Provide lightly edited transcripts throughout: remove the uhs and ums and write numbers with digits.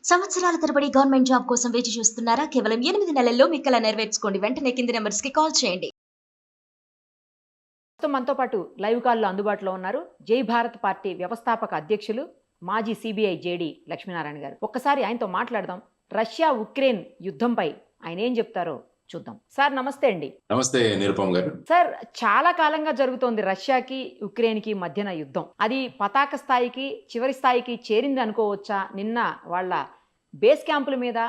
సంవత్సరాల తరబడి government job కోసం వేచి చూస్తున్నారా? కేవలం 8 నెలల్లో మీ కల నెరవేర్చుకోండి. వెంటనే కింది నంబర్స్‌కి కాల్ చేయండి. ప్రస్తుతం మనతో పాటు లైవ్ కాల్‌లో అందుబాటులో ఉన్నారు. జై భారత్ పార్టీ వ్యవస్థాపక అధ్యక్షులు, మాజీ సీబీఐ జేడీ లక్ష్మీనారాయణ గారు. ఒక్కసారి ఆయనతో మాట్లాడదాం. రష్యా ఉక్రెయిన్ యుద్ధంపై ఆయన ఏం చెప్తారో చూద్దాం. సార్ నమస్తే అండి. నమస్తే నిరుపమ్ గారు. సార్ చాలా కాలంగా జరుగుతోంది రష్యాకి ఉక్రెయిన్కి మధ్యన యుద్ధం. అది పతాక స్థాయికి చివరి స్థాయికి చేరింది అనుకోవచ్చా? నిన్న వాళ్ళ బేస్ క్యాంపుల మీద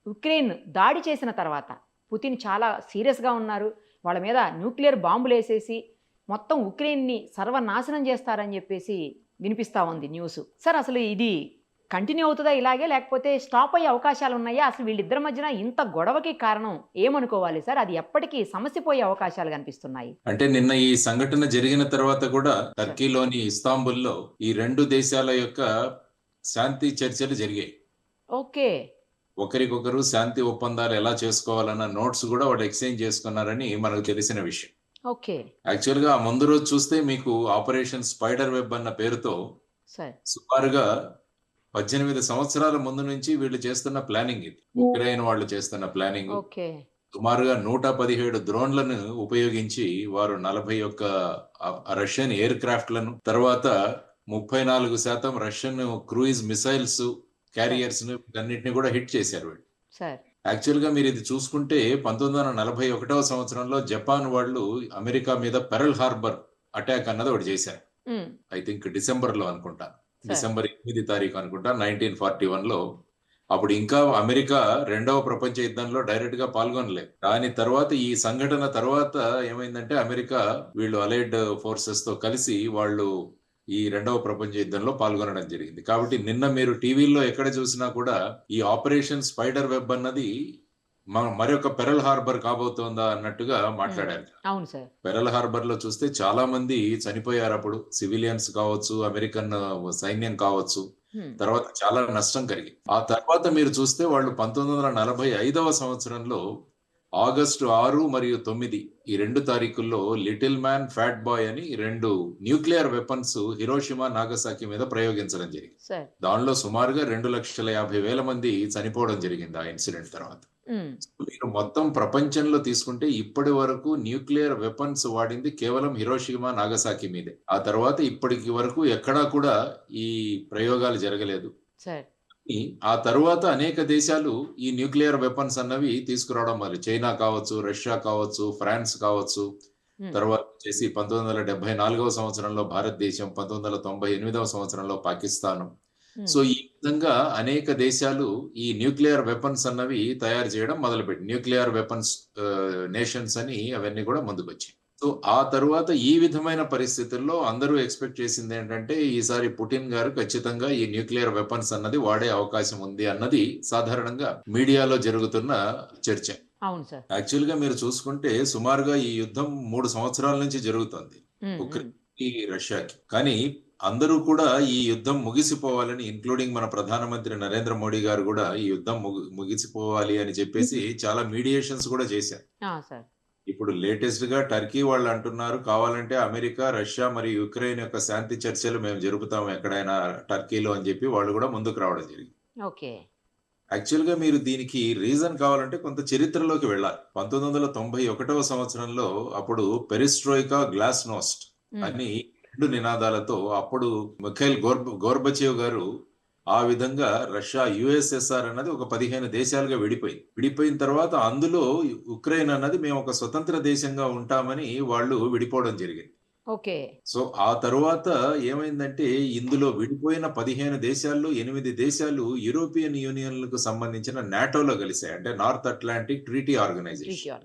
ఉక్రెయిన్ దాడి చేసిన తర్వాత పుతిన్ చాలా సీరియస్గా ఉన్నారు. వాళ్ళ మీద న్యూక్లియర్ బాంబులు వేసేసి మొత్తం ఉక్రెయిన్ని సర్వనాశనం చేస్తారని చెప్పేసి వినిపిస్తూ ఉంది న్యూస్. సార్ అసలు ఇది కంటిన్యూ అవుతుందా ఇలాగే, లేకపోతే స్టాప్ అయ్యే అవకాశాలు ఉన్నాయా? అసలు వీళ్ళిద్దరి మధ్యన ఇంత గొడవకి కారణం ఏమనుకోవాలి సార్? అది ఎప్పటికీ సమస్య పోయే అవకాశాలు కనిపిస్తున్నాయి. అంటే నిన్న ఈ సంఘటన జరిగిన తర్వాత కూడా టర్కీలోని ఇస్తాంబుల్లో ఈ రెండు దేశాల యొక్క శాంతి చర్చలు జరిగాయి. ఓకే. ఒకరికొకరు శాంతి ఒప్పందాలు ఎలా చేసుకోవాలన్న నోట్స్ కూడా వాళ్ళు ఎక్స్చేంజ్ చేసుకున్నారని మనకు తెలిసిన విషయం. ఓకే. యాక్చువల్గా ఆ ముందు రోజు చూస్తే మీకు ఆపరేషన్ స్పైడర్ వెబ్ అన్న పేరుతో సుమారుగా 18 సంవత్సరాల ముందు నుంచి వీళ్ళు చేస్తున్న ప్లానింగ్ ఇది. ఉక్రెయిన్ వాళ్ళు చేస్తున్న ప్లానింగ్. సుమారుగా 117 డ్రోన్లను ఉపయోగించి వారు 41 రష్యన్ ఎయిర్ క్రాఫ్ట్లను, తర్వాత 34% రష్యన్ క్రూయిజ్ మిసైల్స్ క్యారియర్స్ అన్నింటినీ కూడా హిట్ చేశారు వీళ్ళు. యాక్చువల్ గా మీరు ఇది చూసుకుంటే 1941వ సంవత్సరంలో జపాన్ వాళ్ళు అమెరికా మీద పెరల్ హార్బర్ అటాక్ అన్నది ఒకటి చేశారు. ఐ థింక్ డిసెంబర్ లో అనుకుంటా, డిసెంబర్ 8 తారీఖు అనుకుంటా 1941లో. అప్పుడు ఇంకా అమెరికా రెండవ ప్రపంచ యుద్ధంలో డైరెక్ట్ గా పాల్గొనలేదు. దాని తర్వాత ఈ సంఘటన తర్వాత ఏమైందంటే అమెరికా వీళ్ళు అలైడ్ ఫోర్సెస్ తో కలిసి వాళ్ళు ఈ రెండవ ప్రపంచ యుద్ధంలో పాల్గొనడం జరిగింది. కాబట్టి నిన్న మీరు టీవీలో ఎక్కడ చూసినా కూడా ఈ ఆపరేషన్ స్పైడర్ వెబ్ అన్నది మరొక పెరల్ హార్బర్ కాబోతోందా అన్నట్టుగా మాట్లాడారు. అవును సార్. పెరల్ హార్బర్ లో చూస్తే చాలా మంది చనిపోయారు. అప్పుడు సివిలియన్స్ కావచ్చు, అమెరికన్ సైన్యం కావచ్చు, తర్వాత చాలా నష్టం కలిగింది. ఆ తర్వాత మీరు చూస్తే వాళ్ళు 1945వ సంవత్సరంలో ఆగస్టు 6 మరియు 9 ఈ 2 తారీఖుల్లో లిటిల్ మ్యాన్, ఫ్యాట్ బాయ్ అని 2 న్యూక్లియర్ వెపన్స్ హిరోషిమా, నాగసాకి మీద ప్రయోగించడం జరిగింది. దానిలో సుమారుగా 2,50,000 మంది చనిపోవడం జరిగింది ఆ ఇన్సిడెంట్ తర్వాత. మీరు మొత్తం ప్రపంచంలో తీసుకుంటే ఇప్పటి వరకు న్యూక్లియర్ వెపన్స్ వాడింది కేవలం హిరోషిమా, నాగసాకి మీదే. ఆ తర్వాత ఇప్పటికి వరకు ఎక్కడా కూడా ఈ ప్రయోగాలు జరగలేదు. ఆ తర్వాత అనేక దేశాలు ఈ న్యూక్లియర్ వెపన్స్ అన్నవి తీసుకురావడం, మరి చైనా కావచ్చు, రష్యా కావచ్చు, ఫ్రాన్స్ కావచ్చు, తర్వాత వచ్చేసి 1974వ సంవత్సరంలో భారతదేశం, 1998వ సంవత్సరంలో పాకిస్తాన్. సో ఈ విధంగా అనేక దేశాలు ఈ న్యూక్లియర్ వెపన్స్ అన్నవి తయారు చేయడం మొదలుపెట్టి న్యూక్లియర్ వెపన్స్ నేషన్స్ అని అవన్నీ కూడా ముందుకొచ్చాయి. సో ఆ తరువాత ఈ విధమైన పరిస్థితుల్లో అందరూ ఎక్స్పెక్ట్ చేసింది ఏంటంటే ఈసారి పుటిన్ గారు ఖచ్చితంగా ఈ న్యూక్లియర్ వెపన్స్ అన్నది వాడే అవకాశం ఉంది అన్నది సాధారణంగా మీడియాలో జరుగుతున్న చర్చ. యాక్చువల్ గా మీరు చూసుకుంటే సుమారుగా ఈ యుద్ధం 3 సంవత్సరాల నుంచి జరుగుతుంది ఉక్రెయిన్కి, రష్యాకి. కానీ అందరూ కూడా ఈ యుద్ధం ముగిసిపోవాలని, ఇంక్లూడింగ్ మన ప్రధానమంత్రి నరేంద్ర మోడీ గారు కూడా ఈ యుద్ధం ముగిసిపోవాలి అని చెప్పేసి చాలా మీడియేషన్స్ కూడా చేశారు. ఇప్పుడు లేటెస్ట్ గా టర్కీ వాళ్ళు అంటున్నారు కావాలంటే అమెరికా, రష్యా మరియు యుక్రెయిన్ యొక్క శాంతి చర్చలు మేము జరుపుతాము ఎక్కడైనా టర్కీలో అని చెప్పి వాళ్ళు కూడా ముందుకు రావడం జరిగింది. యాక్చువల్ గా మీరు దీనికి రీజన్ కావాలంటే కొంత చరిత్రలోకి వెళ్ళాలి. 1991వ సంవత్సరంలో అప్పుడు పెరిస్ట్రోయికా, గ్లాస్నోస్ట్ అని 2 నినాదాలతో అప్పుడు మిఖైల్ గోర్బచేవ్ గారు ఆ విధంగా రష్యా, యుఎస్ఎస్ఆర్ అన్నది ఒక 15 దేశాలుగా విడిపోయిన తర్వాత అందులో ఉక్రెయిన్ అన్నది మేము ఒక స్వతంత్ర దేశంగా ఉంటామని వాళ్ళు విడిపోవడం జరిగింది. సో ఆ తరువాత ఏమైందంటే ఇందులో విడిపోయిన 15 దేశాల్లో 8 దేశాలు యూరోపియన్ యూనియన్ కు సంబంధించిన నాటోలో కలిసాయి. అంటే నార్త్ అట్లాంటిక్ ట్రీటీ ఆర్గనైజేషన్.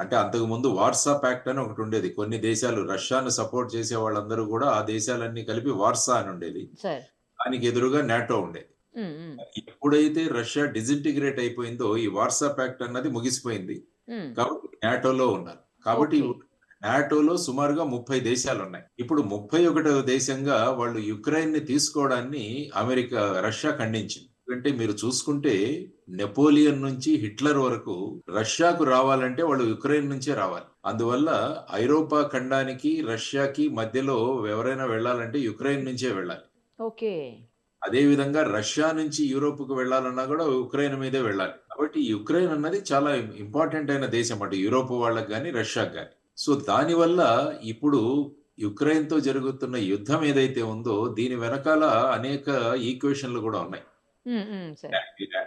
అంటే అంతకు ముందు వార్సా ప్యాక్ట్ అని ఒకటి ఉండేది. కొన్ని దేశాలు రష్యాను సపోర్ట్ చేసే వాళ్ళందరూ కూడా ఆ దేశాలన్నీ కలిపి వార్సా అని ఉండేది. దానికి ఎదురుగా నాటో ఉండేది. ఎప్పుడైతే రష్యా డిజింటిగ్రేట్ అయిపోయిందో ఈ వార్సా ప్యాక్ట్ అన్నది ముగిసిపోయింది. కాబట్టి నాటోలో ఉన్నారు. కాబట్టి నాటోలో సుమారుగా 30 దేశాలు ఉన్నాయి. ఇప్పుడు 31వ దేశంగా వాళ్ళు యుక్రెయిన్ ని తీసుకోవడాన్ని రష్యా ఖండించింది. ఎందుకంటే మీరు చూసుకుంటే నెపోలియన్ నుంచి హిట్లర్ వరకు రష్యాకు రావాలంటే వాళ్ళు యుక్రెయిన్ నుంచే రావాలి. అందువల్ల ఐరోపా ఖండానికి రష్యాకి మధ్యలో ఎవరైనా వెళ్ళాలంటే యుక్రెయిన్ నుంచే వెళ్ళాలి. అదే విధంగా రష్యా నుంచి యూరోప్‌కు వెళ్ళాలన్నా కూడా ఉక్రెయిన్ మీదే వెళ్ళాలి. కాబట్టి ఈ ఉక్రెయిన్ అన్నది చాలా ఇంపార్టెంట్ అయిన దేశం అటు యూరోప్ వాళ్ళకి గాని, రష్యాకి గాని. సో దానివల్ల ఇప్పుడు యుక్రెయిన్‌తో జరుగుతున్న యుద్ధం ఏదైతే ఉందో దీని వెనకాల అనేక ఈక్వేషన్‌లు కూడా ఉన్నాయి. సరే.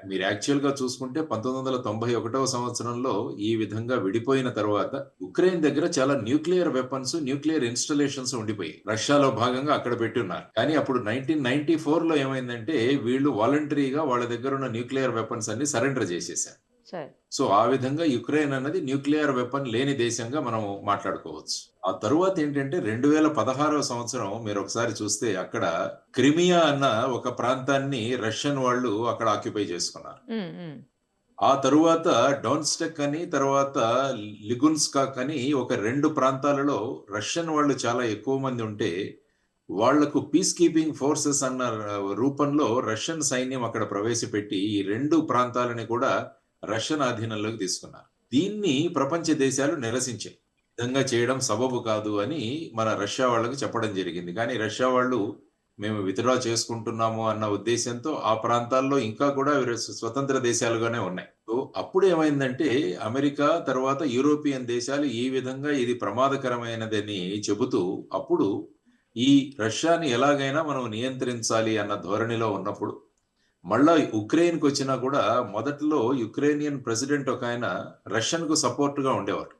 మీరు యాక్చువల్‌గా చూసుకుంటే 1991వ సంవత్సరంలో ఈ విధంగా విడిపోయిన తర్వాత ఉక్రెయిన్ దగ్గర చాలా న్యూక్లియర్ వెపన్స్, న్యూక్లియర్ ఇన్‌స్టాలేషన్స్ ఉండిపోయాయి. రష్యాలో భాగంగా అక్కడ పెట్టున్నారు. కానీ అప్పుడు 1994లో ఏమైందంటే వీళ్ళు వాలంటరీగా వాళ్ళ దగ్గరున్న న్యూక్లియర్ వెపన్స్ అన్ని సరెండర్ చేసేసారు. సరే. సో ఆ విధంగా యుక్రెయిన్ అన్నది న్యూక్లియర్ వెపన్ లేని దేశంగా మనం మాట్లాడుకోవచ్చు. ఆ తరువాత ఏంటంటే 2016వ సంవత్సరం మీరు ఒకసారి చూస్తే అక్కడ క్రిమియా అన్న ఒక ప్రాంతాన్ని రష్యన్ వాళ్ళు అక్కడ ఆక్యుపై చేసుకున్నారు. ఆ తరువాత డోన్స్టెక్ అని తర్వాత లిగున్స్కాక్ అని ఒక 2 ప్రాంతాలలో రష్యన్ వాళ్ళు చాలా ఎక్కువ మంది ఉంటే వాళ్లకు పీస్ కీపింగ్ ఫోర్సెస్ అన్న రూపంలో రష్యన్ సైన్యం అక్కడ ప్రవేశపెట్టి ఈ 2 ప్రాంతాలని కూడా రష్యన్ ఆధీనంలోకి తీసుకున్నారు. దీన్ని ప్రపంచ దేశాలు నిరసించాయి. ఈ విధంగా చేయడం సబబు కాదు అని మన రష్యా వాళ్ళకి చెప్పడం జరిగింది. కానీ రష్యా వాళ్ళు మేము విత్డ్రా చేసుకుంటున్నాము అన్న ఉద్దేశంతో ఆ ప్రాంతాల్లో ఇంకా కూడా స్వతంత్ర దేశాలుగానే ఉన్నాయి. సో అప్పుడు ఏమైందంటే అమెరికా తర్వాత యూరోపియన్ దేశాలు ఈ విధంగా ఇది ప్రమాదకరమైనదని చెబుతూ అప్పుడు ఈ రష్యాని ఎలాగైనా మనం నియంత్రించాలి అన్న ధోరణిలో ఉన్నప్పుడు మళ్ళా ఉక్రెయిన్‌కి వచ్చినా కూడా మొదట్లో యుక్రేనియన్ ప్రెసిడెంట్ ఒక ఆయన రష్యన్‌కు సపోర్ట్‌గా ఉండేవారు.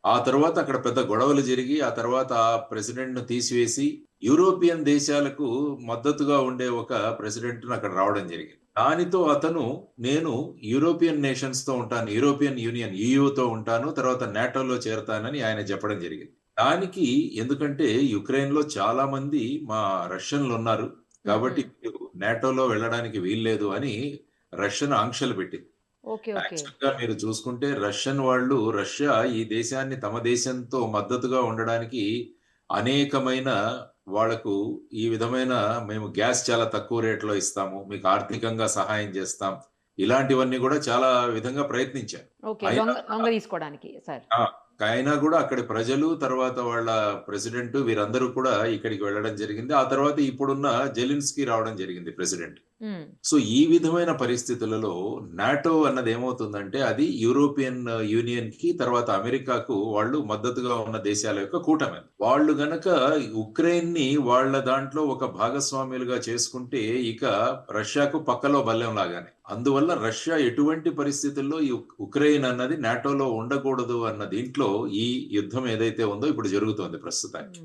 ఆ తర్వాత అక్కడ పెద్ద గొడవలు జరిగి ఆ తర్వాత ఆ ప్రెసిడెంట్‌ను తీసివేసి యూరోపియన్ దేశాలకు మద్దతుగా ఉండే ఒక ప్రెసిడెంట్‌ను అక్కడ రావడం జరిగింది. దానితో అతను నేను యూరోపియన్ నేషన్స్‌తో ఉంటాను. యూరోపియన్ యూనియన్ ఈయూతో ఉంటాను. తర్వాత నాటోలో చేరతానని ఆయన చెప్పడం జరిగింది. దానికి ఎందుకంటే యుక్రెయిన్‌లో చాలా మంది మా రష్యన్లు ఉన్నారు. కాబట్టి మీరు నాటోలో వెళ్ళడానికి వీల్లేదు అని రష్యన్ ఆంక్షలు పెట్టింది. యాక్చువల్‌గా మీరు చూసుకుంటే రష్యన్ వాళ్ళు రష్యా ఈ దేశాన్ని తమ దేశంతో మద్దతుగా ఉండడానికి అనేకమైన వాళ్లకు ఈ విధమైన మేము గ్యాస్ చాలా తక్కువ రేట్లో ఇస్తాము, మీకు ఆర్థికంగా సహాయం చేస్తాం, ఇలాంటివన్నీ కూడా చాలా విధంగా ప్రయత్నించారు. అయినా కూడా అక్కడి ప్రజలు తర్వాత వాళ్ళ ప్రెసిడెంట్ వీరందరూ కూడా ఇక్కడికి వెళ్ళడం జరిగింది. ఆ తర్వాత ఇప్పుడున్న జెలెన్స్కీ రావడం జరిగింది ప్రెసిడెంట్. సో ఈ విధమైన పరిస్థితులలో నాటో అన్నది ఏమవుతుందంటే అది యూరోపియన్ యూనియన్ కి తర్వాత అమెరికాకు వాళ్ళు మద్దతుగా ఉన్న దేశాల యొక్క కూటమి. వాళ్ళు గనక ఉక్రెయిన్ ని వాళ్ళ దాంట్లో ఒక భాగస్వామ్యులుగా చేసుకుంటే ఇక రష్యాకు పక్కలో బల్లెం లాగానే. అందువల్ల రష్యా ఎటువంటి పరిస్థితుల్లో ఈ ఉక్రెయిన్ అన్నది నాటోలో ఉండకూడదు అన్న దీంట్లో ఈ యుద్ధం ఏదైతే ఉందో ఇప్పుడు జరుగుతోంది ప్రస్తుతానికి.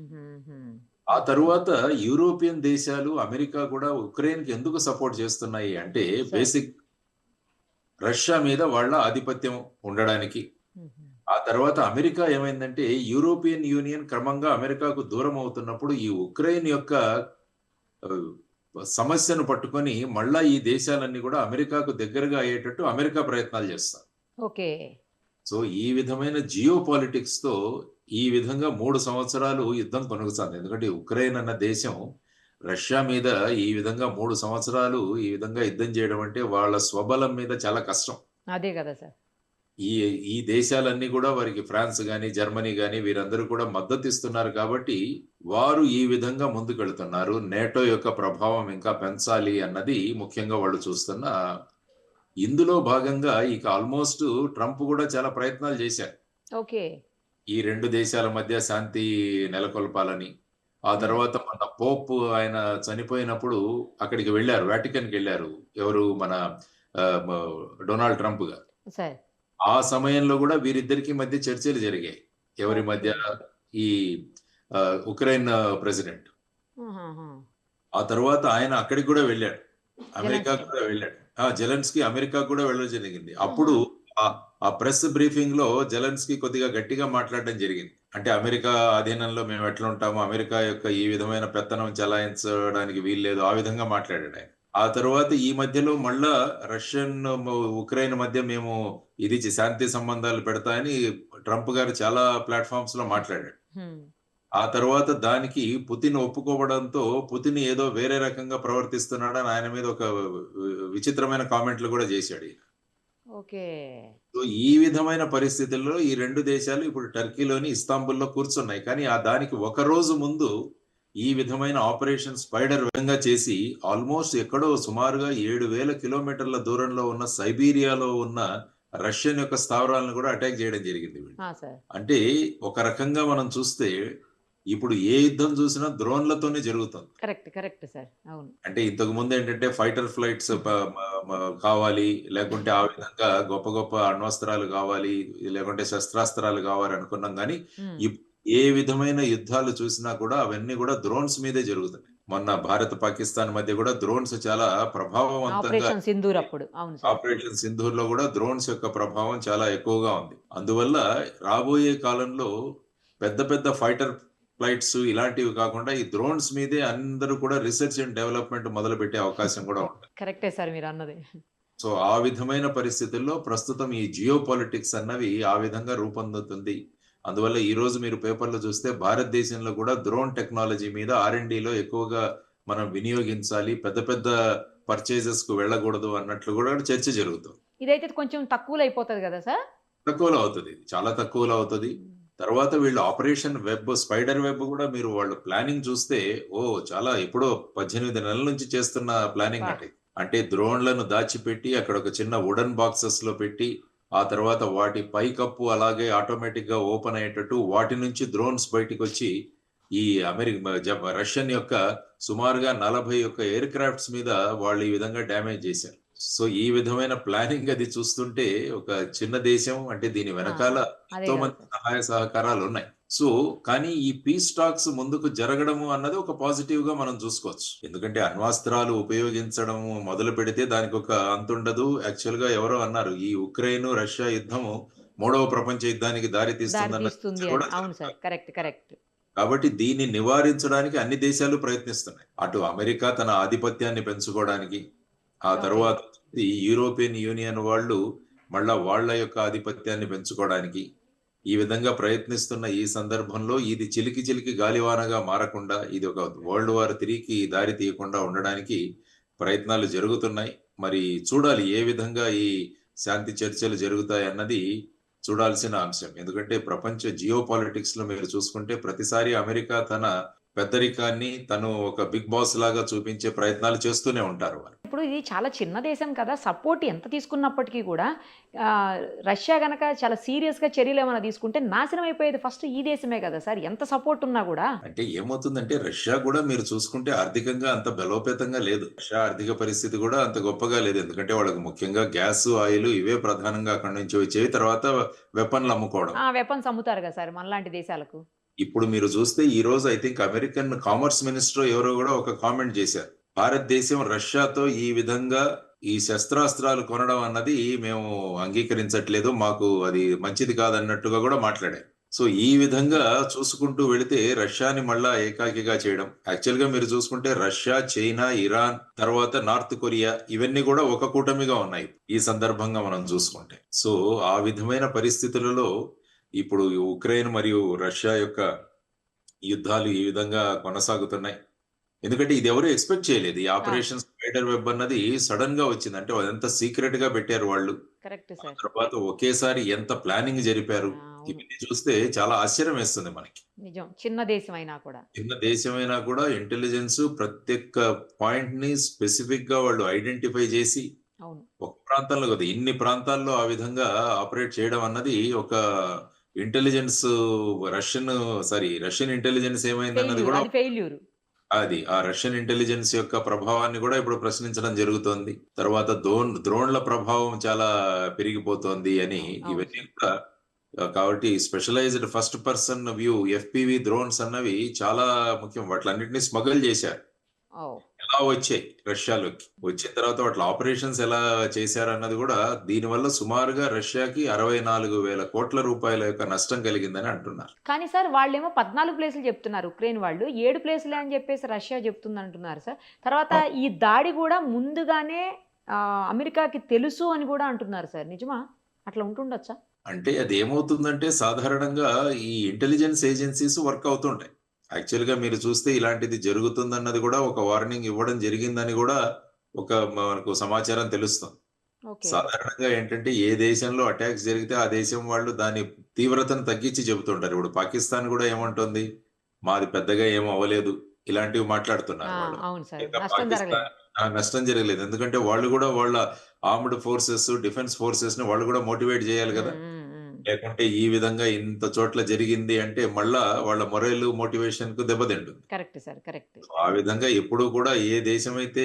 ఆ తరువాత యూరోపియన్ దేశాలు అమెరికా కూడా ఉక్రెయిన్ కి ఎందుకు సపోర్ట్ చేస్తున్నాయి అంటే బేసిక్ రష్యా మీద వాళ్ళ ఆధిపత్యం ఉండడానికి. ఆ తర్వాత అమెరికా ఏమైందంటే యూరోపియన్ యూనియన్ క్రమంగా అమెరికాకు దూరం అవుతున్నప్పుడు ఈ ఉక్రెయిన్ యొక్క సమస్యను పట్టుకొని మళ్ళా ఈ దేశాలన్నీ కూడా అమెరికాకు దగ్గరగా అయ్యేటట్టు అమెరికా ప్రయత్నాలు చేస్తారు. సో ఈ విధమైన జియో పాలిటిక్స్ తో ఈ విధంగా 3 సంవత్సరాలు యుద్ధం కొనసాగుతుంది. ఎందుకంటే ఉక్రెయిన్ అన్న దేశం రష్యా మీద ఈ విధంగా 3 సంవత్సరాలు ఈ విధంగా యుద్ధం చేయడం అంటే వాళ్ళ స్వబలం మీద చాలా కష్టం. అదే కదా సార్. ఈ దేశాలన్నీ కూడా వారికి ఫ్రాన్స్ గాని జర్మనీ గాని వీరందరూ కూడా మద్దతు ఇస్తున్నారు కాబట్టి వారు ఈ విధంగా ముందుకెళ్తున్నారు. నేటో యొక్క ప్రభావం ఇంకా పెంచాలి అన్నది ముఖ్యంగా వాళ్ళు చూస్తున్న. ఇందులో భాగంగా ఇక ఆల్మోస్ట్ ట్రంప్ కూడా చాలా ప్రయత్నాలు చేశారు. ఈ 2 దేశాల మధ్య శాంతి నెలకొల్పాలని. ఆ తర్వాత మన పోప్ ఆయన చనిపోయినప్పుడు అక్కడికి వెళ్ళారు, వాటికన్కి వెళ్ళారు. ఎవరు మన డొనాల్డ్ ట్రంప్ గారు. ఆ సమయంలో కూడా వీరిద్దరికి మధ్య చర్చలు జరిగాయి. ఎవరి మధ్య? ఈ ఉక్రెయిన్ ప్రెసిడెంట్. ఆ తర్వాత ఆయన అక్కడికి కూడా వెళ్ళాడు, అమెరికా కూడా వెళ్ళాడు. జెలెన్స్కీ అమెరికా కూడా వెళ్ళడం జరిగింది. అప్పుడు ఆ ప్రెస్ బ్రీఫింగ్ లో జెలెన్స్కీ కొద్దిగా గట్టిగా మాట్లాడడం జరిగింది. అంటే అమెరికా అధీనంలో మేము ఎట్లా ఉంటాము, అమెరికా యొక్క ఈ విధమైన పెత్తనం చెలాయించడానికి వీల్లేదు, ఆ విధంగా మాట్లాడాడు ఆయన. ఆ తర్వాత ఈ మధ్యలో మళ్ళా రష్యన్ ఉక్రెయిన్ మధ్య మేము ఇది శాంతి సంబంధాలు పెడతాయని ట్రంప్ గారు చాలా ప్లాట్ఫామ్స్ లో మాట్లాడాడు. ఆ తర్వాత దానికి పుతిన్ ఒప్పుకోవడంతో పుతిన్ ఏదో వేరే రకంగా ప్రవర్తిస్తున్నాడని ఆయన మీద ఒక విచిత్రమైన కామెంట్లు కూడా చేశాడు. సో ఈ విధమైన పరిస్థితుల్లో ఈ 2 దేశాలు ఇప్పుడు టర్కీలోని ఇస్తాంబుల్లో కూర్చున్నాయి. కానీ దానికి ఒక రోజు ముందు ఈ విధమైన ఆపరేషన్ స్పైడర్ విధంగా చేసి ఆల్మోస్ట్ ఎక్కడో సుమారుగా 7,000 కిలోమీటర్ల దూరంలో ఉన్న సైబీరియాలో ఉన్న రష్యన్ యొక్క స్థావరాలను కూడా అటాక్ చేయడం జరిగింది వీళ్ళు. సార్ అంటే ఒక రకంగా మనం చూస్తే ఇప్పుడు ఏ యుద్ధం చూసినా డ్రోన్లతోనే జరుగుతుంది. కరెక్ట్ కరెక్ట్ సార్ అవును. అంటే ఇంతకు ముందు ఏంటంటే ఫైటర్ ఫ్లైట్స్ కావాలి, లేకుంటే ఆ విధంగా గొప్ప గొప్ప అణ్వస్త్రాలు కావాలి, లేకుంటే శస్త్రాస్త్రాలు కావాలి అనుకున్నాం. కానీ ఉమ్, ఏ విధమైన యుద్ధాలు చూసినా కూడా అవన్నీ కూడా డ్రోన్స్ మీదే జరుగుతున్నాయి. మొన్న భారత్ పాకిస్తాన్ మధ్య కూడా డ్రోన్స్ చాలా ప్రభావవంతంగా, ఆపరేషన్ సింధూర్ అప్పుడు అవును సార్. ఆపరేషన్ సింధూర్ లో కూడా డ్రోన్స్ యొక్క ప్రభావం చాలా ఎక్కువగా ఉంది. అందువల్ల రాబోయే కాలంలో పెద్ద పెద్ద ఫైటర్ ఫ్లైట్స్ ఇలాంటివి కాకుండా ఈ డ్రోన్స్ మీదే అందరూ కూడా రీసెర్చ్ అండ్ డెవలప్మెంట్ మొదలు పెట్టే అవకాశం కూడా ఉంది. కరెక్టే సార్ మీరు అన్నది. సో ఆ విధమైన పరిస్థితుల్లో ప్రస్తుతం ఈ జియో పాలిటిక్స్ అన్నవి ఆ విధంగా రూపొందుతుంది. అందువల్ల ఈ రోజు మీరు పేపర్లో చూస్తే భారతదేశంలో కూడా డ్రోన్ టెక్నాలజీ మీద R&Dలో ఎక్కువగా మనం వినియోగించాలి, పెద్ద పెద్ద పర్చేజెస్ కు వెళ్ళకూడదు అన్నట్లు కూడా చర్చ జరుగుతుంది. ఇదైతే కొంచెం తక్కువలో అయిపోతుంది కదా సార్. తక్కువలో అవుతుంది, చాలా తక్కువలో అవుతుంది. తర్వాత వీళ్ళు ఆపరేషన్ వెబ్, స్పైడర్ వెబ్ కూడా మీరు వాళ్ళ ప్లానింగ్ చూస్తే చాలా ఎప్పుడో 18 నెలల నుంచి చేస్తున్న ప్లానింగ్ వా. అంటే డ్రోన్లను దాచిపెట్టి అక్కడ ఒక చిన్న వుడెన్ బాక్సెస్ లో పెట్టి ఆ తర్వాత వాటి పైకప్పు అలాగే ఆటోమేటిక్ గా ఓపెన్ అయ్యేటట్టు వాటి నుంచి డ్రోన్స్ బయటికి వచ్చి ఈ రష్యన్ యొక్క సుమారుగా 41 ఎయిర్ క్రాఫ్ట్స్ మీద వాళ్ళు ఈ విధంగా డ్యామేజ్ చేశారు. సో ఈ విధమైన ప్లానింగ్ అది చూస్తుంటే ఒక చిన్న దేశం అంటే దీని వెనకాల అదే ఎంతో కదా మంది సార్. సహాయ సహకారాలు ఉన్నాయి. సో కానీ ఈ పీస్ టాక్స్ ముందుకు జరగడము అన్నది ఒక పాజిటివ్ గా మనం చూసుకోవచ్చు. ఎందుకంటే అణ్వాస్త్రాలు ఉపయోగించడం మొదలు పెడితే దానికి ఒక అంతుండదు. యాక్చువల్ గా ఎవరో అన్నారు, ఈ ఉక్రెయిన్ రష్యా యుద్ధము 3వ ప్రపంచ యుద్ధానికి దారి దారి తీస్తుందన్న తీస్తుంది చర్చ అని. కూడా అవును సార్ జరుగుతుంది. Correct correct. కాబట్టి దీన్ని నివారించడానికి అన్ని దేశాలు ప్రయత్నిస్తున్నాయి. అటు అమెరికా తన ఆధిపత్యాన్ని పెంచుకోవడానికి, ఆ ఓకే తర్వాత ఈ యూరోపియన్ యూనియన్ వాళ్ళు మళ్ళా వాళ్ళ యొక్క ఆధిపత్యాన్ని పెంచుకోవడానికి ఈ విధంగా ప్రయత్నిస్తున్న ఈ సందర్భంలో ఇది చిలికి చిలికి గాలివానగా మారకుండా, ఇది ఒక వరల్డ్ వార్ 3కి దారి తీయకుండా ఉండడానికి ప్రయత్నాలు జరుగుతున్నాయి. మరి చూడాలి ఏ విధంగా ఈ శాంతి చర్చలు జరుగుతాయి అన్నది చూడాల్సిన అంశం. ఎందుకంటే ప్రపంచ జియో పాలిటిక్స్ లో మీరు చూసుకుంటే ప్రతిసారి అమెరికా తన పెద్దరికాన్ని తను ఒక బిగ్ బాస్ లాగా చూపించే ప్రయత్నాలు చేస్తూనే ఉంటారు వారు. ఇప్పుడు ఇది చాలా చిన్న దేశం కదా, సపోర్ట్ ఎంత తీసుకున్నప్పటికీ కూడా ఆ, రష్యా గనక చాలా సీరియస్గా చర్యలు ఏమైనా తీసుకుంటే నాశనం అయిపోయేది ఫస్ట్ ఈ దేశమే కదా సార్, ఎంత సపోర్ట్ ఉన్నా కూడా. అంటే ఏమవుతుందంటే రష్యా కూడా మీరు చూసుకుంటే ఆర్థికంగా అంత బలోపేతంగా లేదు. రష్యా ఆర్థిక పరిస్థితి కూడా అంత గొప్పగా లేదు. ఎందుకంటే వాళ్ళకి ముఖ్యంగా గ్యాస్, ఆయిల్ ఇవే ప్రధానంగా అక్కడి నుంచి వచ్చేవి. తర్వాత వెపన్లు అమ్ముకోవడం. వెపన్స్ అమ్ముతారు కదా సార్ మనలాంటి దేశాలకు. ఇప్పుడు మీరు చూస్తే ఈ రోజు I think American commerce minister ఎవరో కూడా ఒక కామెంట్ చేశారు, భారతదేశం రష్యాతో ఈ విధంగా ఈ శస్త్రాస్త్రాలు కొనడం అన్నది మేము అంగీకరించట్లేదు, మాకు అది మంచిది కాదన్నట్టుగా కూడా మాట్లాడారు. సో ఈ విధంగా చూసుకుంటూ వెళితే రష్యాని మళ్ళా ఏకాకిగా చేయడం. యాక్చువల్ గా మీరు చూసుకుంటే రష్యా, చైనా, ఇరాన్, తర్వాత నార్త్ కొరియా ఇవన్నీ కూడా ఒక కూటమిగా ఉన్నాయి ఈ సందర్భంగా మనం చూసుకుంటే. సో ఆ విధమైన పరిస్థితులలో ఇప్పుడు ఉక్రెయిన్ మరియు రష్యా యొక్క యుద్ధాలు ఈ విధంగా కొనసాగుతున్నాయి. ఎందుకంటే ఇది ఎవరు ఎక్స్పెక్ట్ చేయలేదు. ఈ ఆపరేషన్ స్పైడర్ వెబ్ అన్నది సడన్ గా వచ్చింది. అంటే అదంతా సీక్రెట్ గా పెట్టారు వాళ్ళు. కరెక్ట్ ఆ సార్. తర్వాత ఒకేసారి ఎంత ప్లానింగ్ జరిపారు. అవును ఇవన్నీ చూస్తే చాలా ఆశ్చర్యం వేస్తుంది మనకి. నిజం, చిన్న దేశం అయినా కూడా. చిన్న దేశమైనా కూడా ఇంటెలిజెన్స్ ప్రతి ఒక్క పాయింట్ ని స్పెసిఫిక్ గా వాళ్ళు ఐడెంటిఫై చేసి అవును ఒక ప్రాంతంలో కదా ఇన్ని ప్రాంతాల్లో ఆ విధంగా ఆపరేట్ చేయడం అన్నది ఒక ఇంటెలిజెన్స్ రష్యన్ ఇంటెలిజెన్స్ ఏమైందన్నది ఫెయిల్యూర్, కూడా అది ఫెయిల్యూర్. అది ఆ రష్యన్ ఇంటెలిజెన్స్ యొక్క ప్రభావాన్ని కూడా ఇప్పుడు ప్రశ్నించడం జరుగుతోంది. తర్వాత ద్రోణ్ల ప్రభావం చాలా పెరిగిపోతోంది అని అవును ఇవన్నీ కూడా కాబట్టి specialised first person view FPV drones అన్నవి చాలా ముఖ్యం. వాటిలన్నింటినీ స్మగుల్ చేశారు. ఓ ఎలా వచ్చాయి రష్యాలోకి, వచ్చిన తర్వాత వాటి ఆపరేషన్స్ ఎలా చేశారు అన్నది కూడా దీనివల్ల సుమారుగా రష్యాకి 64,000 కోట్ల రూపాయల యొక్క నష్టం కలిగిందని అంటున్నారు. కానీ సార్ వాళ్ళేమో 14 ప్లేసులు చెప్తున్నారు ఉక్రెయిన్ వాళ్ళు, 7 ప్లేసులే అని చెప్పేసి రష్యా చెప్తుంది అంటున్నారు సార్. తర్వాత ఈ దాడి కూడా ముందుగానే అమెరికాకి తెలుసు అని కూడా అంటున్నారు సార్, నిజమా? అట్లా ఉంటుండొచ్చా? అంటే అది ఏమవుతుందంటే సాధారణంగా ఈ ఇంటెలిజెన్స్ ఏజెన్సీస్ వర్క్ అవుతుంటాయి. యాక్చువల్ గా మీరు చూస్తే ఇలాంటిది జరుగుతుందన్నది కూడా ఒక వార్నింగ్ ఇవ్వడం జరిగిందని కూడా మనకు సమాచారం తెలుస్తుంది. ఓకే సాధారణంగా ఏంటంటే ఏ దేశంలో అటాక్స్ జరిగితే ఆ దేశం వాళ్ళు దాని తీవ్రతను తగ్గించి చెబుతుంటారు. ఇప్పుడు పాకిస్తాన్ కూడా ఏమంటుంది, మాది పెద్దగా ఏం అవ్వలేదు, ఇలాంటివి మాట్లాడుతున్నారు ఆ! వాళ్ళు. అవును సార్. ఇంకా నష్టం జరగలేదు. పాకిస్తాన్ నష్టం జరగలేదు. ఎందుకంటే వాళ్ళు కూడా వాళ్ళ ఆర్మ్డ్ ఫోర్సెస్, డిఫెన్స్ ఫోర్సెస్‌ని వాళ్ళు కూడా మోటివేట్ చేయాలి హ్మ్. కదా! హ్మ్. హ్మ్. లేకుంటే ఈ విధంగా ఇంత చోట్ల జరిగింది అంటే మళ్ళా వాళ్ళ మొరల్, మోటివేషన్‌కు దెబ్బతింటుంది. Correct sir. కరెక్ట్. ఆ విధంగా ఎప్పుడూ కూడా ఏ దేశమైతే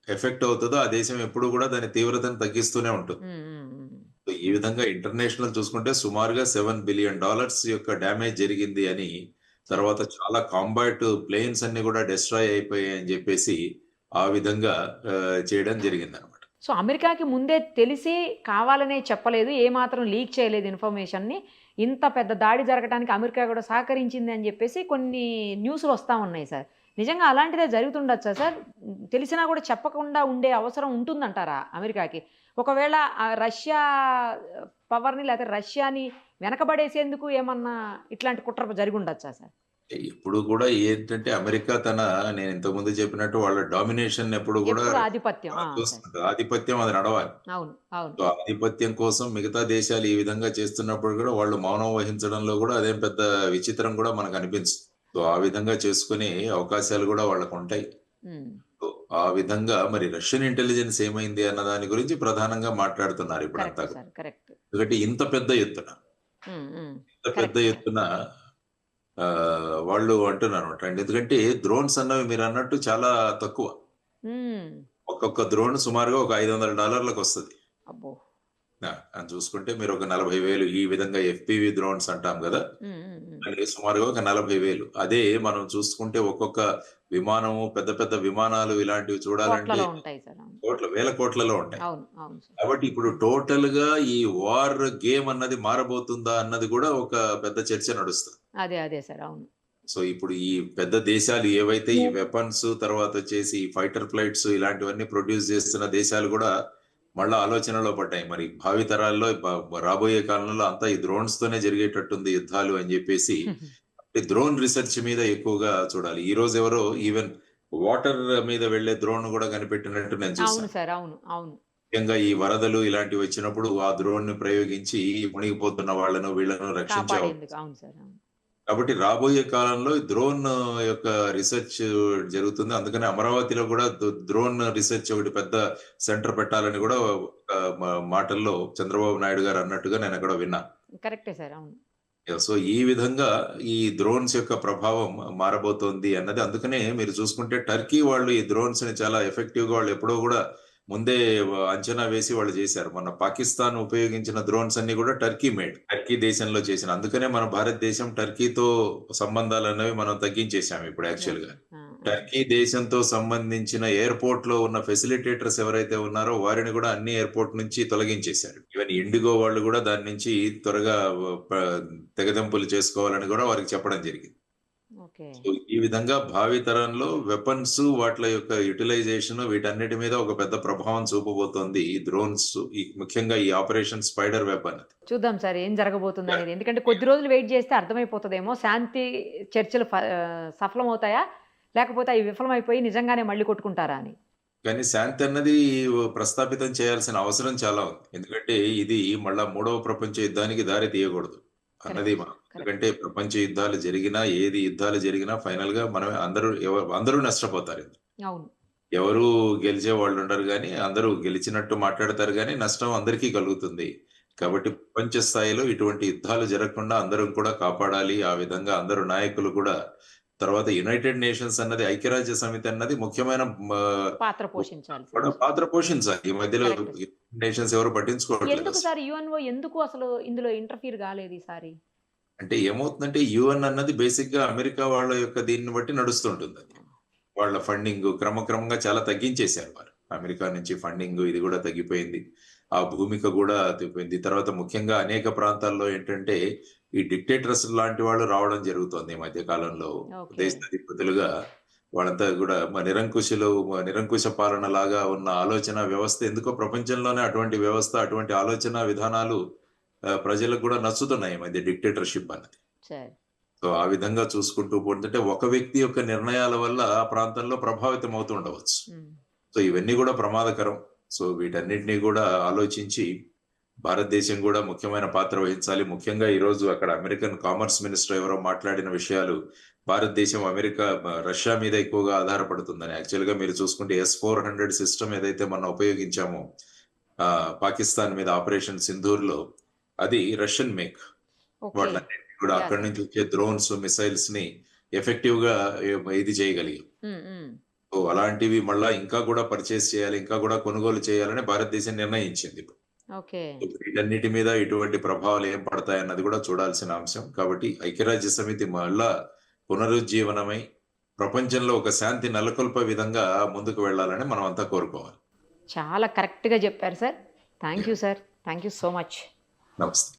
ఎఫెక్ట్ అవుతదో ఆ దేశం ఎప్పుడూ కూడా దాని తీవ్రతను తగ్గిస్తూనే ఉంటుంది. హ్మ్. హ్మ్. హ్మ్. సో, ఈ విధంగా ఇంటర్నేషనల్ చూసుకుంటే సుమారుగా $7 బిలియన్ యొక్క డ్యామేజ్ జరిగింది అని, సార్. తర్వాత చాలా కాంబాట్ ప్లేన్స్ అన్ని కూడా డెస్ట్రాయ్ అయిపోయాయి అని చెప్పేసి ఆ విధంగా చేయడం జరిగిందనమాట. సో, అమెరికాకి ముందే తెలిసి కావాలనే చెప్పలేదు. ఏమాత్రం లీక్ చేయలేదు ఇన్ఫర్మేషన్‌ని. ఇంత పెద్ద దాడి జరగటానికి అమెరికా కూడా సహకరించింది అని జెప్పేసి కొన్ని న్యూస్‌లొస్తా ఉన్నాయి సార్. నిజంగా అలాంటిదే జరుగుతుండొచ్చా సార్? తెలిసినా కూడా చెప్పకుండా ఉండే అవసరం ఉంటుందంటారా అమెరికాకి? ఒకవేళ రష్యా పవర్‌ని లేతే రష్యాని వెనకబడేసేందుకు ఏమన్నా ఇట్లాంటి కుట్ర జరిగుండొచ్చా సార్? ఎప్పుడు కూడా ఏంటంటే అమెరికా నేను ఇంతకుముందు చెప్పినట్టు వాళ్ళ డామినేషన్ ఎప్పుడు కూడా ఎప్పుడు ఆధిపత్యం. ఆ! సరే. చూస్తుంటది. ఆధిపత్యం అది నడవాలి. అవును. అవును. సో, ఆధిపత్యం కోసం మిగతా దేశాలు ఈ విధంగా చేస్తున్నప్పుడు కూడా వాళ్ళు మౌనం వహించడంలో కూడా అదేం పెద్ద విచిత్రం కూడా మనకు అనిపించదు. సో, ఆ విధంగా చేసుకునే అవకాశాలు కూడా వాళ్ళకుంటాయి. హ్మ్. సో, ఆ విధంగా మరి రష్యన్ ఇంటెలిజెన్స్ ఏమైంది అన్న దాని గురించి ప్రధానంగా మాట్లాడుతున్నారు ఇప్పుడంతా కరెక్ట్ కూడా. సార్. కరెక్ట్. ఎందుకంటే ఇంత పెద్ద ఎత్తున, హ్మ్. హ్మ్. ఇంత పెద్ద కరెక్ట్ సార్. ఎత్తున వాళ్ళు అంటున్నారన్నమాట. ఎందుకంటే డ్రోన్స్ అన్నవి మీరన్నట్టు చాలా తక్కువ. హ్మ్. ఒక్కొక్క డ్రోన్ సుమారుగా ఒక $500 అబ్బో! అని చూసుకుంటే మీరు ఒక 40,000 ఈ విధంగా ఎఫ్‌పివి డ్రోన్స్ అంటాం గదా! హ్మ్. హ్మ్. హ్మ్. దానికి సుమారుగా ఒక 40,000. అదే మనం చూసుకుంటే ఒక్కొక్క విమానము, పెద్ద పెద్ద విమానాలు ఇలాంటివి చూడాలంటే కోట్లలో ఉంటాయి సార్. అవును. వేల కోట్లలో ఉంటాయి. అవును. అవును సార్. కాబట్టి ఇప్పుడు టోటల్‌గా ఈ వార్ గేమ్ అన్నది మారబోతుందా అన్నది కూడా ఒక పెద్ద చర్చ నడుస్తుంది. అదే సార్. అవును. సో, ఇప్పుడు ఈ పెద్ద దేశాలు ఏవైతే ఈ వెపన్స్ తర్వాతొచ్చేసి ఫైటర్ ఫ్లైట్స్ ఇలాంటివన్నీ ప్రొడ్యూస్ చేస్తున్న దేశాలు గూడా మళ్ళా ఆలోచనలో పడ్డాయి. మరి భావి తరాల్లో రాబోయే కాలంలో అంతా ఈ డ్రోన్స్‌తోనే జరిగేటట్టుంది యుద్ధాలు అని జెప్పేసి ఈ డ్రోన్ రిసర్చ్ మీద ఎక్కువగా చూడాలి. ఈరోజు ఎవరో ఈవెన్ వాటర్ మీద వెళ్ళే డ్రోన్ గూడా కనిపెట్టినట్టు నేను అవును చూసాను. సార్. అవును. అవును. ముఖ్యంగా ఈ వరదలు ఇలాంటివొచ్చినప్పుడు ఆ డ్రోన్‌ని ప్రయోగించి మునిగిపోతున్న వాళ్ళను వీళ్ళను రక్షించే కాపాడేందుకు. అవును సార్. అవును. కాబట్టి రాబోయే కాలంలో ఈ డ్రోన్ యొక్క రిసర్చ్ జరుగుతుంది. అందుకని అమరావతిలో గూడా డ్రోన్ రిసర్చ్ ఒకటి పెద్ద సెంటర్ పెట్టాలని గూడా మాటల్లో చంద్రబాబు నాయుడు గారు అన్నట్టుగా నేనెక్కడో విన్నా. కరెక్టే సార్. అవును. సో, ఈ విధంగా ఈ డ్రోన్స్ యొక్క ప్రభావం మారబోతోంది అన్నది అందుకనే మీరు చూసుకుంటే టర్కీ వాళ్ళు ఈ డ్రోన్స్‌ని చాలా ఎఫెక్టివ్‌గా వాళ్ళు ఎప్పుడో గూడా ముందే అంచనా వేసి వాళ్ళు జేశారు. మొన్న పాకిస్తాన్ ఉపయోగించిన డ్రోన్స్ అన్నీ గూడా టర్కీ మేడ్. టర్కీ దేశంలో చేసిన. అందుకనే మన భారతదేశం టర్కీతో సంబంధాలనేవి మనం తగ్గించేసాం ఇప్పుడు ఓకే. యాక్చువల్‌గా. ఆ! ఆ! టర్కీ దేశంతో సంబంధించిన ఎయిర్‌పోర్ట్‌లో ఉన్న ఫెసిలిటేటర్స్ ఎవరైతే ఉన్నారో వారిని గూడా అన్ని ఎయిర్‌పోర్ట్ నుంచి తొలగించేశారు. ఈవెన్ ఇండిగో వాళ్ళు గూడా దాని నుంచి త్వరగా ప తెగదెంపులు చేసుకోవాలని గూడా వారికి చెప్పడం జరిగింది. ఓకే. సో, ఈ విధంగా భావి తరంలో వెపన్స్ వాటిల యొక్క యుటిలైజేషన్ వీటన్నిటి మీద ఒక పెద్ద ప్రభావం చూపబోతోంది ఈ డ్రోన్స్ ముఖ్యంగా ఈ ఆపరేషన్ స్పైడర్ వెబ్ అన్నది. చూద్దాం సార్ ఏం యాహ్! జరగబోతుందనేది. ఎందుకంటే కొద్ది రోజులు వెయిట్ చేస్తే అర్థమైపోతదేమో. శాంతి చర్చలు సఫలమవుతాయా? లేకపోతే అవి విఫలమైపోయి నిజంగానే మళ్ళీ కొట్టుకుంటారా అని. కానీ శాంతి అన్నది ప్రస్థాపితం చేయాల్సిన అవసరం చాలా ఉంది. ఎందుకంటే ఇది మళ్ళా మూడవ ప్రపంచ యుద్ధానికి దారి తీయకూడదు అన్నది కరెక్ట్. మనం. కరెక్ట్. ఎందుకంటే ప్రపంచ యుద్ధాలు జరిగినా, ఏది యుద్ధాలు జరిగినా ఫైనల్‌గా మనమే అందరూ నష్టపోతారు. అవును. ఎవరు గెలిచే వాళ్ళుండరు గానీ, అందరూ గెలిచినట్టు మాట్లాడతారు గానీ, నష్టం అందరికీ కలుగుతుంది. కాబట్టి కరెక్ట్. ప్రపంచ స్థాయిలో ఇటువంటి యుద్ధాలు జరగకుండా అందరం కూడా కాపాడాలి. ఆ విధంగా అందరూ నాయకులు కూడా తర్వాత యునైటెడ్ నేషన్స్ అన్నది ఐక్యరాజ్య సమితి అన్నది ముఖ్యమైన పాత్ర పోషించాలి సార్. కూడా పాత్ర పోషించాలి. ఈ మధ్యలో కరెక్ట్. యునైటెడ్ నేషన్స్ ఎవరు పట్టించుకోవట్లేదు ఎందుకు అసలు. సార్ యూఎన్ఓ ఎందుకు అసలు ఇందులో ఇంటర్‌ఫియర్ గాలేదు ఈసారి? అంటే ఏమవుతుందంటే యూఎన్ అన్నది బేసిక్‌గా అమెరికా వాళ్ళ యొక్క దీన్ని బట్టి నడుస్తుంటుందది. వాళ్ళ ఫండింగ్ క్రమక్రమంగా చాలా తగ్గించేశారు వారు. అమెరికా నుంచి ఫండింగ్ ఇది గూడా తగ్గిపోయింది. ఆ భూమిక గూడా తగ్గిపోయింది. తర్వాత ముఖ్యంగా అనేక ప్రాంతాల్లో ఏంటంటే, ఈ డిక్టేటర్స్ లాంటి వాళ్ళు రావడం జరుగుతోంది ఈ మధ్య కాలంలో. ఓకే. దేశాధిపతులుగా వాళ్ళంతా గూడా నిరంకుశ పాలనలాగా ఉన్న ఆలోచన వ్యవస్థ ఎందుకో ప్రపంచంలోనే అటువంటి వ్యవస్థ, అటువంటి ఆలోచన విధానాలు ప్రజలకు గూడా నచ్చుతున్నాయి ఈ మధ్య డిక్టేటర్‌షిప్ అన్నది. సరే. సో, ఆ విధంగా చూసుకుంటూ పోతుంటే ఒక వ్యక్తి యొక్క నిర్ణయాల వల్ల ఆ ప్రాంతంలో ప్రభావితం అవుతూ ఉండవచ్చు. హ్మ్. సో, ఇవన్నీ గూడా ప్రమాదకరం. సో, వీటన్నిటిని గూడా ఆలోచించి భారతదేశం గూడా ముఖ్యమైన పాత్ర వహించాలి. ముఖ్యంగా ఈరోజు అక్కడ అమెరికన్ కామర్స్ మినిస్టర్ ఎవరో మాట్లాడిన విషయాలు భారతదేశం అమెరికా రష్యా మీద ఎక్కువగా ఆధారపడుతుందని. యాక్చువల్గా మీరు చూసుకుంటే S-400 సిస్టమ్ ఏదైతే మనం ఉపయోగించామో పాకిస్తాన్ మీద ఆపరేషన్ సింధూర్లో, అది రష్యన్ మేక్. ఓకే. వాటిలన్నింటినీ కూడా యా అక్కడి సార్. నుంచి వచ్చే డ్రోన్స్, మిసైల్స్ ని ఎఫెక్టివ్ గా ఇది చేయగలిగాం. ఉమ్, ఉమ్. సో అలాంటివి మళ్ళా ఇంకా కూడా పర్చేస్ చేయాలి, ఇంకా కూడా కొనుగోలు చేయాలని భారతదేశం నిర్ణయించింది. ఓకే. వీటన్నిటి మీద ఇటువంటి ప్రభావాలు ఏం పడతాయన్నది కూడా చూడాల్సిన అంశం. కాబట్టి ఐక్యరాజ్య సమితి మళ్ళా పునరుజ్జీవనమై ప్రపంచంలో ఒక శాంతి నెలకొల్పే విధంగా ముందుకు వెళ్ళాలని మనం అంతా కోరుకోవాలి. చాలా కరెక్ట్గా చెప్పారు sir. Thank you sir. Thank you so much. నమస్తే.